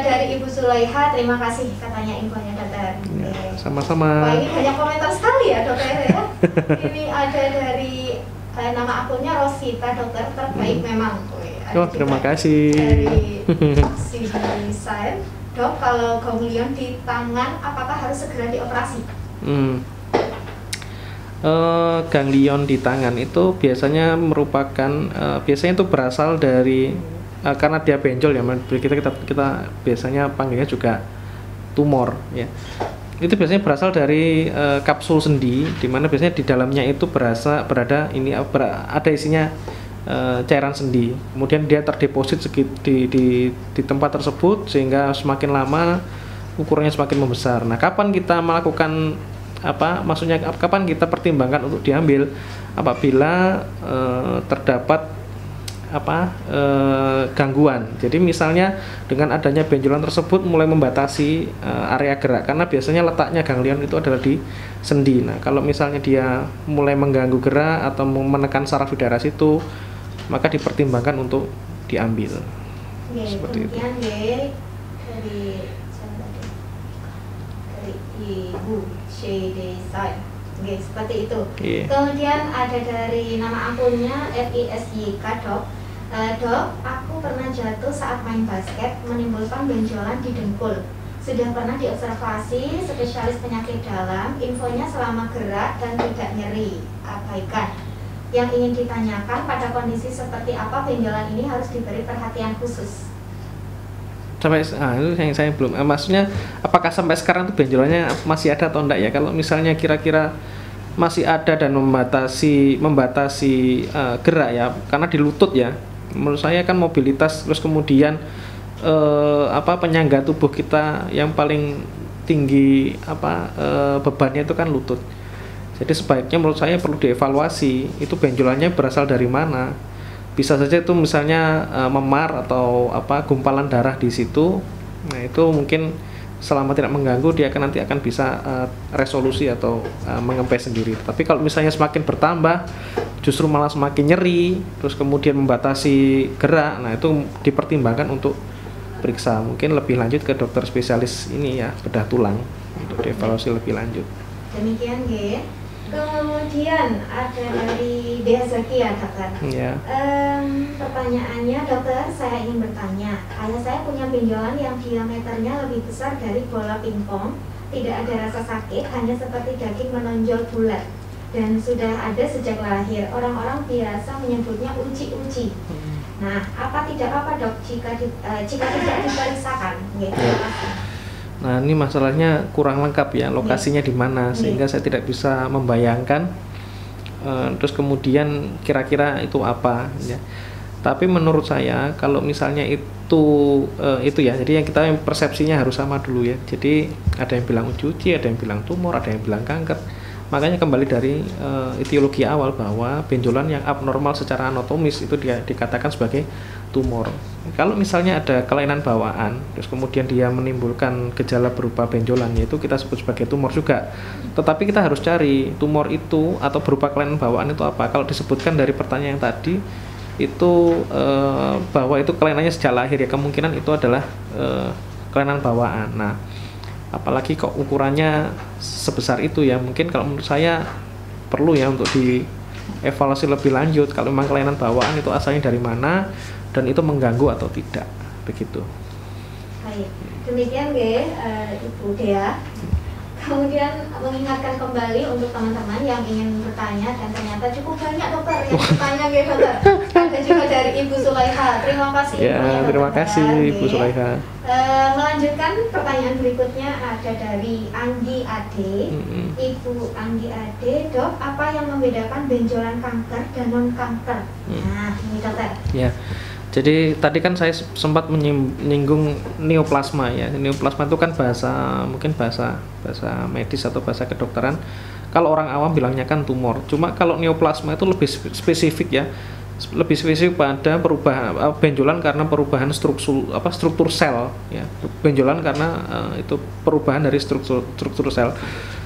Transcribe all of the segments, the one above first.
dari Ibu Sulaiha, terima kasih katanya infonya dokter. Ya, sama-sama. Wah, ini banyak komentar sekali ya dokter ya. Ini ada dari nama akunnya Rosita, dokter terbaik memang. Oh, terima kasih. Dari si desain, dok, kalau ganglion di tangan apakah harus segera dioperasi? Ganglion di tangan itu biasanya merupakan biasanya itu berasal dari karena dia benjol ya, kita biasanya panggilnya juga tumor ya. Itu biasanya berasal dari kapsul sendi, di mana biasanya di dalamnya itu ada isinya cairan sendi. Kemudian dia terdeposit di tempat tersebut sehingga semakin lama ukurannya semakin membesar. Nah, kapan kita melakukan maksudnya kapan kita pertimbangkan untuk diambil? Apabila terdapat gangguan. Jadi misalnya dengan adanya benjolan tersebut mulai membatasi area gerak, karena biasanya letaknya ganglion itu adalah di sendi. Nah, kalau misalnya dia mulai mengganggu gerak atau menekan saraf di daerah situ, maka dipertimbangkan untuk diambil. Seperti itu. Dari Ibu Shedesai. Seperti itu. Kemudian ada dari nama akunnya FISYK, dok. Dok, aku pernah jatuh saat main basket menimbulkan benjolan di dengkul. Sudah pernah diobservasi spesialis penyakit dalam, infonya selama gerak dan tidak nyeri, abaikan. Yang ingin ditanyakan, pada kondisi seperti apa benjolan ini harus diberi perhatian khusus? Sampai itu yang saya belum maksudnya apakah sampai sekarang tuh benjolannya masih ada atau enggak ya? Kalau misalnya kira-kira masih ada dan membatasi gerak ya, karena di lutut ya, menurut saya kan mobilitas, terus kemudian penyangga tubuh kita yang paling tinggi bebannya itu kan lutut. Jadi sebaiknya menurut saya perlu dievaluasi itu benjolannya berasal dari mana. Bisa saja itu misalnya memar atau gumpalan darah di situ. Nah, itu mungkin selama tidak mengganggu dia nanti akan bisa resolusi atau mengempes sendiri. Tapi kalau misalnya semakin bertambah justru malah semakin nyeri, terus kemudian membatasi gerak, nah itu dipertimbangkan untuk periksa, mungkin lebih lanjut ke dokter spesialis ini ya, bedah tulang untuk dievaluasi lebih lanjut. Demikian G. Kemudian ada dari Dea Zakia, dokter. Ya. Pertanyaannya, dokter, saya ingin bertanya. Ayah saya punya benjolan yang diameternya lebih besar dari bola pingpong. Tidak ada rasa sakit, hanya seperti daging menonjol bulat. Dan sudah ada sejak lahir. Orang-orang biasa menyebutnya uci-uci. Nah, tidak apa dok jika tidak diperiksakan? Nah, ini masalahnya kurang lengkap ya, lokasinya di mana, sehingga saya tidak bisa membayangkan terus kemudian kira-kira itu apa ya. Tapi menurut saya kalau misalnya itu ya, jadi yang persepsinya harus sama dulu ya. Jadi ada yang bilang uci-uci, ada yang bilang tumor, ada yang bilang kanker. Makanya kembali dari etiologi awal bahwa benjolan yang abnormal secara anatomis itu dia dikatakan sebagai tumor. Kalau misalnya ada kelainan bawaan, terus kemudian dia menimbulkan gejala berupa benjolan, yaitu kita sebut sebagai tumor juga. Tetapi kita harus cari tumor itu atau berupa kelainan bawaan itu apa. Kalau disebutkan dari pertanyaan yang tadi itu bahwa itu kelainannya sejak lahir ya, kemungkinan itu adalah kelainan bawaan. Nah, apalagi kok ukurannya sebesar itu ya, mungkin kalau menurut saya perlu ya untuk dievaluasi lebih lanjut kalau memang kelainan bawaan itu asalnya dari mana dan itu mengganggu atau tidak, begitu. Baik, demikian Ibu Dea. Kemudian mengingatkan kembali untuk teman-teman yang ingin bertanya, dan ternyata cukup banyak dokter yang bertanya dokter. Ada juga dari Ibu Sulaiha. Terima kasih. Ya, terima kasih Ibu Sulaiha. Melanjutkan pertanyaan berikutnya ada dari Anggi Ade. Ibu Anggi Ade, dok, apa yang membedakan benjolan kanker dan non kanker? Nah, ini dokter. Ya. Jadi tadi kan saya sempat menyinggung neoplasma ya. Neoplasma itu kan mungkin bahasa medis atau bahasa kedokteran. Kalau orang awam bilangnya kan tumor. Cuma kalau neoplasma itu lebih spesifik ya. Lebih spesifik pada perubahan benjolan karena perubahan struktur sel ya. Benjolan karena itu perubahan dari struktur sel.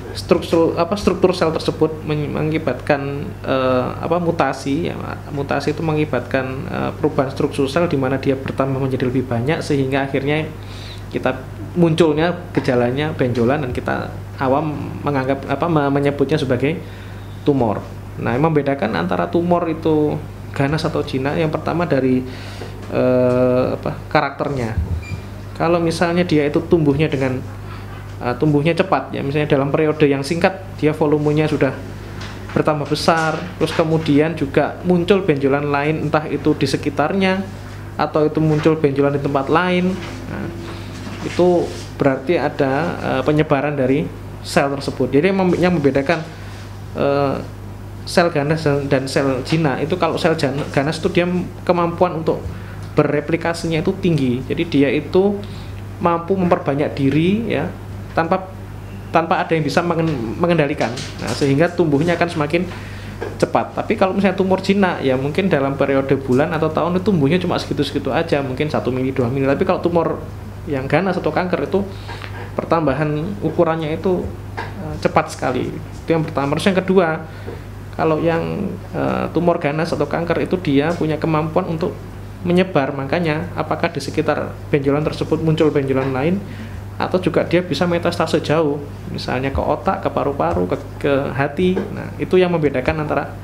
Struktur sel tersebut mengakibatkan mutasi ya. Mutasi itu mengakibatkan perubahan struktur sel di mana dia bertambah menjadi lebih banyak, sehingga akhirnya kita munculnya gejalanya benjolan dan kita awam menganggap menyebutnya sebagai tumor. Nah, yang membedakan antara tumor itu ganas atau jinak yang pertama dari karakternya. Kalau misalnya dia itu tumbuhnya cepat ya, misalnya dalam periode yang singkat dia volumenya sudah bertambah besar, terus kemudian juga muncul benjolan lain entah itu di sekitarnya atau itu muncul benjolan di tempat lain. Nah, itu berarti ada penyebaran dari sel tersebut. Jadi yang membedakan sel ganas dan sel jinak itu, kalau sel ganas itu dia kemampuan untuk bereplikasinya itu tinggi. Jadi dia itu mampu memperbanyak diri ya tanpa ada yang bisa mengendalikan. Nah, sehingga tumbuhnya akan semakin cepat. Tapi kalau misalnya tumor jinak ya mungkin dalam periode bulan atau tahun itu tumbuhnya cuma segitu-segitu aja, mungkin 1 mili 2 mili. Tapi kalau tumor yang ganas atau kanker itu pertambahan ukurannya itu cepat sekali. Itu yang pertama. Terus yang kedua, kalau yang tumor ganas atau kanker itu dia punya kemampuan untuk menyebar, makanya apakah di sekitar benjolan tersebut muncul benjolan lain atau juga dia bisa metastase jauh, misalnya ke otak, ke paru-paru, ke hati. Nah, itu yang membedakan antara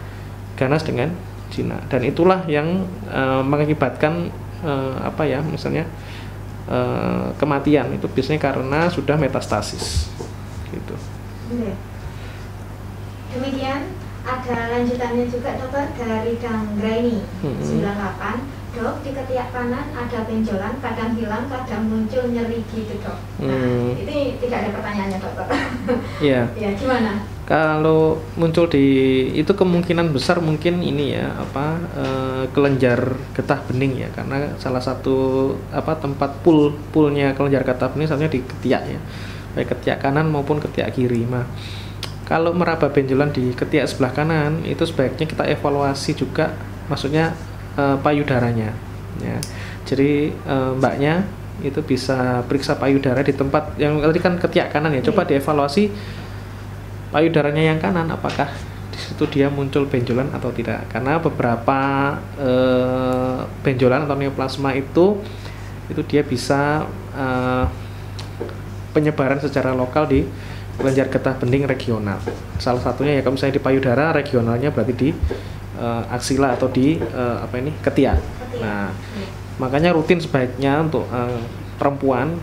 ganas dengan jinak, dan itulah yang mengakibatkan misalnya kematian itu biasanya karena sudah metastasis gitu. Demikian ada lanjutannya juga dokter dari Danggraini 98. Dok, di ketiak kanan ada benjolan, kadang hilang, kadang muncul nyeri gitu dok. Nah, ini tidak ada pertanyaannya dokter. Iya. Ya, gimana? Kalau muncul itu kemungkinan besar mungkin ini ya kelenjar getah bening ya, karena salah satu tempat poolnya kelenjar getah bening sebenarnya di ketiak ya, baik ketiak kanan maupun ketiak kiri. Nah, kalau meraba benjolan di ketiak sebelah kanan itu sebaiknya kita evaluasi juga, maksudnya payudaranya ya. Jadi mbaknya itu bisa periksa payudara di tempat yang tadi kan ketiak kanan ya, coba dievaluasi payudaranya yang kanan, apakah di situ dia muncul benjolan atau tidak. Karena beberapa benjolan atau neoplasma itu dia bisa penyebaran secara lokal di kelenjar getah bening regional. Salah satunya ya kalau misalnya di payudara, regionalnya berarti di aksila atau di ketiak. Nah, makanya rutin sebaiknya untuk perempuan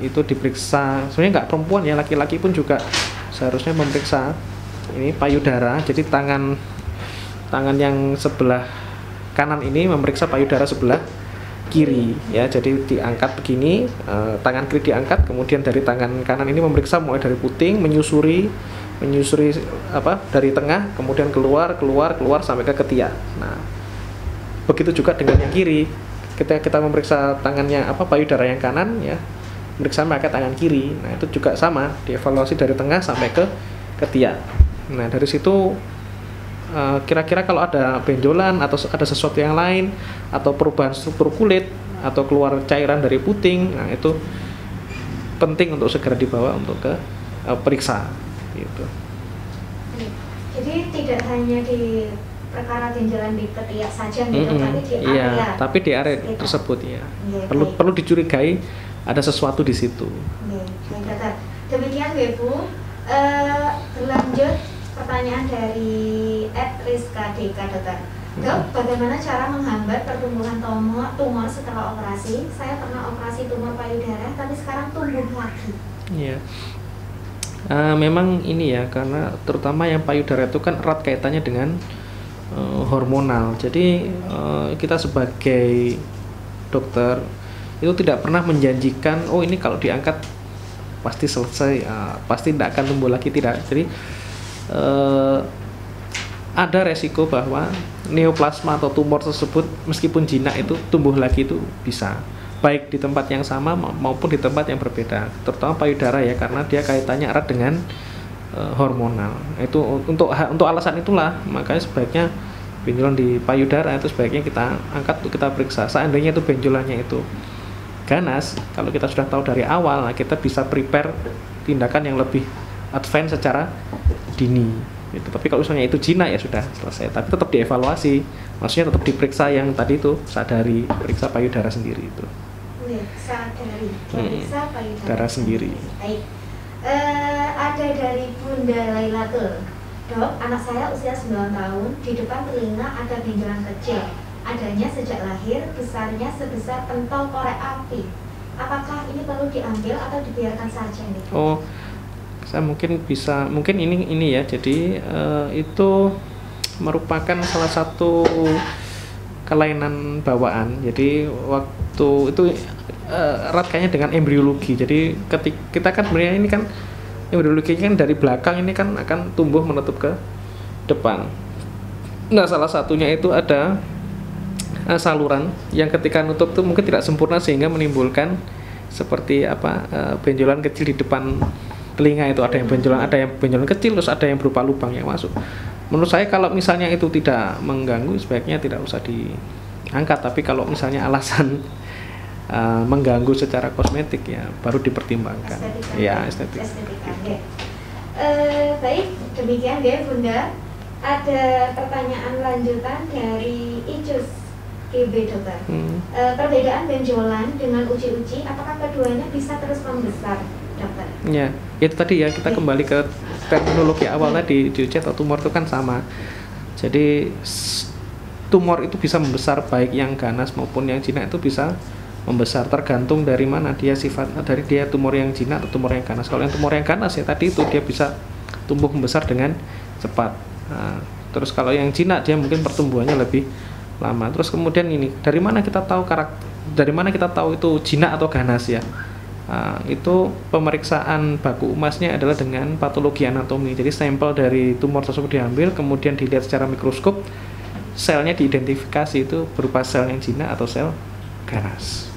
itu diperiksa. Sebenarnya nggak perempuan ya, laki-laki pun juga seharusnya memeriksa ini payudara. Jadi tangan yang sebelah kanan ini memeriksa payudara sebelah kiri ya. Jadi diangkat begini, tangan kiri diangkat, kemudian dari tangan kanan ini memeriksa mulai dari puting, menyusuri dari tengah, kemudian keluar sampai ke ketiak. Nah, begitu juga dengan yang kiri. Kita memeriksa tangannya payudara yang kanan ya, meriksa pakai tangan kiri. Nah, itu juga sama, dievaluasi dari tengah sampai ke ketiak. Nah, dari situ kira-kira kalau ada benjolan atau ada sesuatu yang lain atau perubahan struktur kulit atau keluar cairan dari puting, nah itu penting untuk segera dibawa untuk ke periksa gitu. Jadi tidak hanya di perkara benjolan di ketiak saja gitu, tapi di area. Iya, tapi di area tersebut ya. Perlu dicurigai ada sesuatu di situ. Baik, dokter. Demikian Bu. Berlanjut pertanyaan dari @rizka Deka dokter. Dok, bagaimana cara menghambat pertumbuhan tumor setelah operasi? Saya pernah operasi tumor payudara, tapi sekarang tumbuh lagi. Iya. Memang ini ya, karena terutama yang payudara itu kan erat kaitannya dengan hormonal. Jadi kita sebagai dokter itu tidak pernah menjanjikan, oh ini kalau diangkat pasti selesai, pasti tidak akan tumbuh lagi, tidak. Jadi ada resiko bahwa neoplasma atau tumor tersebut meskipun jinak itu tumbuh lagi itu bisa, baik di tempat yang sama maupun di tempat yang berbeda, terutama payudara ya, karena dia kaitannya erat dengan hormonal. Itu untuk alasan itulah makanya sebaiknya benjolan di payudara itu sebaiknya kita angkat untuk kita periksa. Seandainya itu benjolannya itu ganas, kalau kita sudah tahu dari awal, nah kita bisa prepare tindakan yang lebih advance secara dini gitu. Tapi kalau misalnya itu jinak ya sudah selesai, tapi tetap dievaluasi, maksudnya tetap diperiksa yang tadi itu, sadari periksa payudara sendiri itu. Sadari sehari, periksa payudara darah sendiri. Baik. Ada dari Bunda Lailatul. Dok, anak saya usia 9 tahun, di depan telinga ada benjolan kecil. Adanya sejak lahir, besarnya sebesar pentol korek api. Apakah ini perlu diambil atau dibiarkan saja nih? Oh, saya mungkin ini ya. Jadi itu merupakan salah satu kelainan bawaan. Jadi waktu itu erat kayaknya dengan embriologi. Jadi kita kan sebenarnya ini kan embriologi kan dari belakang ini kan akan tumbuh menutup ke depan. Nah, salah satunya itu ada saluran yang ketika nutup itu mungkin tidak sempurna sehingga menimbulkan seperti benjolan kecil di depan telinga. Itu ada yang benjolan kecil, terus ada yang berupa lubang yang masuk. Menurut saya kalau misalnya itu tidak mengganggu, sebaiknya tidak usah diangkat. Tapi kalau misalnya alasan mengganggu secara kosmetik, ya baru dipertimbangkan. Estetika. Baik, demikian ya Bunda. Ada pertanyaan lanjutan dari Icus KB dokter. Perbedaan benjolan dengan uci-uci, apakah keduanya bisa terus membesar, dokter? Ya, itu tadi ya, kita kembali ke terminologi awal tadi. Uci atau tumor itu kan sama. Jadi tumor itu bisa membesar, baik yang ganas maupun yang jinak itu bisa membesar, tergantung dari mana dia dari dia tumor yang jinak atau tumor yang ganas. Kalau yang tumor yang ganas ya tadi itu dia bisa tumbuh membesar dengan cepat. Nah, terus kalau yang jinak dia mungkin pertumbuhannya lebih lama. Terus kemudian ini dari mana kita tahu itu jinak atau ganas ya? Itu pemeriksaan baku emasnya adalah dengan patologi anatomi. Jadi sampel dari tumor tersebut diambil, kemudian dilihat secara mikroskop, selnya diidentifikasi itu berupa sel yang jinak atau sel ganas.